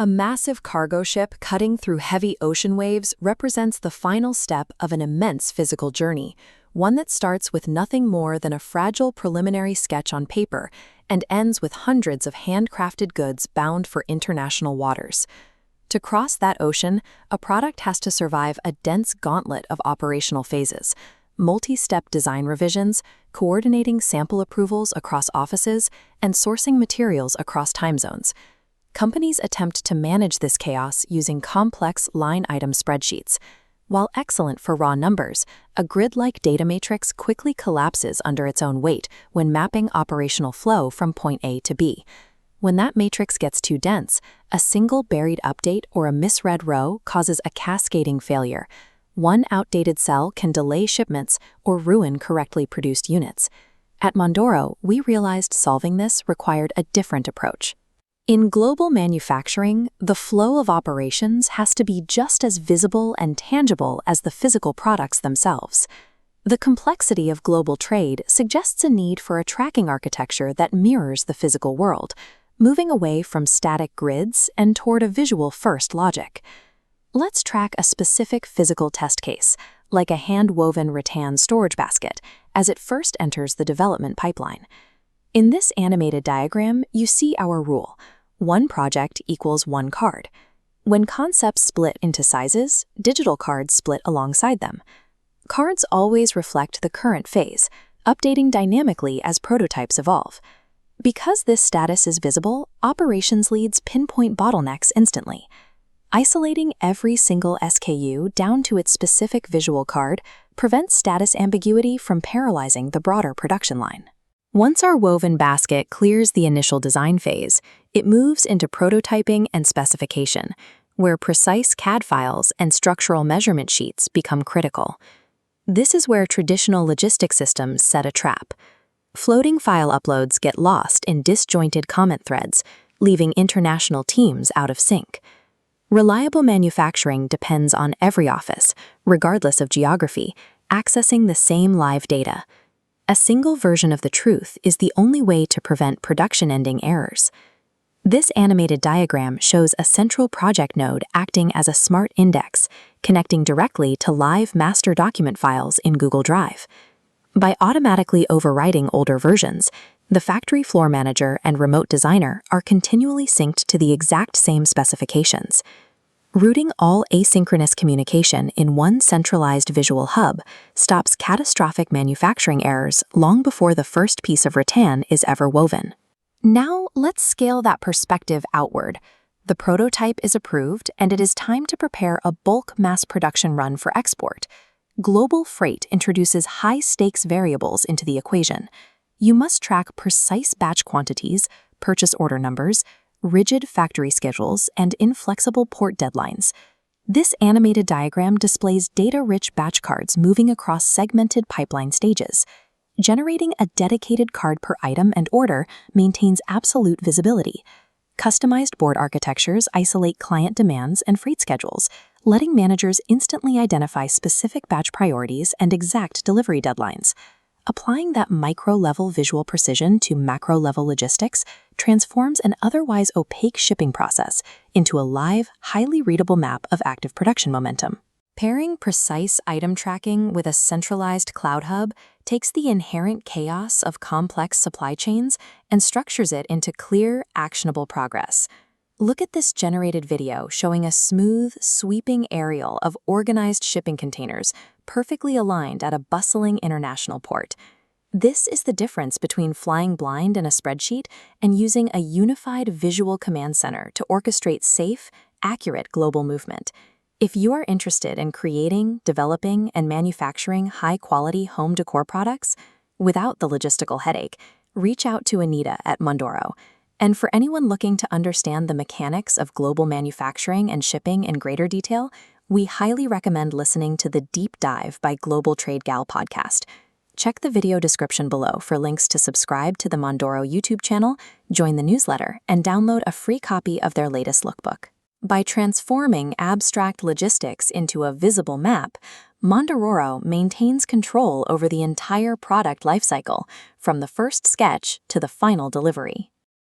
A massive cargo ship cutting through heavy ocean waves represents the final step of an immense physical journey, one that starts with nothing more than a fragile preliminary sketch on paper and ends with hundreds of handcrafted goods bound for international waters. To cross that ocean, a product has to survive a dense gauntlet of operational phases, multi-step design revisions, coordinating sample approvals across offices, and sourcing materials across time zones. Companies attempt to manage this chaos using complex line-item spreadsheets. While excellent for raw numbers, a grid-like data matrix quickly collapses under its own weight when mapping operational flow from point A to B. When that matrix gets too dense, a single buried update or a misread row causes a cascading failure. One outdated cell can delay shipments or ruin correctly produced units. At Mondoro, we realized solving this required a different approach. In global manufacturing, the flow of operations has to be just as visible and tangible as the physical products themselves. The complexity of global trade suggests a need for a tracking architecture that mirrors the physical world, moving away from static grids and toward a visual-first logic. Let's track a specific physical test case, like a hand-woven rattan storage basket, as it first enters the development pipeline. In this animated diagram, you see our rule. One project equals one card. When concepts split into sizes, digital cards split alongside them. Cards always reflect the current phase, updating dynamically as prototypes evolve. Because this status is visible, operations leads pinpoint bottlenecks instantly. Isolating every single SKU down to its specific visual card prevents status ambiguity from paralyzing the broader production line. Once our woven basket clears the initial design phase, it moves into prototyping and specification, where precise CAD files and structural measurement sheets become critical. This is where traditional logistics systems set a trap. Floating file uploads get lost in disjointed comment threads, leaving international teams out of sync. Reliable manufacturing depends on every office, regardless of geography, accessing the same live data. A single version of the truth is the only way to prevent production-ending errors. This animated diagram shows a central project node acting as a smart index, connecting directly to live master document files in Google Drive. By automatically overwriting older versions, the factory floor manager and remote designer are continually synced to the exact same specifications. Routing all asynchronous communication in one centralized visual hub stops catastrophic manufacturing errors long before the first piece of rattan is ever woven. Now, let's scale that perspective outward. The prototype is approved, and it is time to prepare a bulk mass production run for export. Global freight introduces high-stakes variables into the equation. You must track precise batch quantities, purchase order numbers, rigid factory schedules, and inflexible port deadlines. This animated diagram displays data-rich batch cards moving across segmented pipeline stages. Generating a dedicated card per item and order maintains absolute visibility. Customized board architectures isolate client demands and freight schedules, letting managers instantly identify specific batch priorities and exact delivery deadlines. Applying that micro-level visual precision to macro-level logistics transforms an otherwise opaque shipping process into a live, highly readable map of active production momentum. Pairing precise item tracking with a centralized cloud hub takes the inherent chaos of complex supply chains and structures it into clear, actionable progress. Look at this generated video showing a smooth, sweeping aerial of organized shipping containers perfectly aligned at a bustling international port. This is the difference between flying blind in a spreadsheet and using a unified visual command center to orchestrate safe, accurate global movement. If you are interested in creating, developing, and manufacturing high-quality home decor products without the logistical headache, reach out to Anita at Mondoro. And for anyone looking to understand the mechanics of global manufacturing and shipping in greater detail, we highly recommend listening to the Deep Dive by Global Trade Gal podcast. Check the video description below for links to subscribe to the Mondoro YouTube channel, join the newsletter, and download a free copy of their latest lookbook. By transforming abstract logistics into a visible map, Mondoro maintains control over the entire product lifecycle, from the first sketch to the final delivery.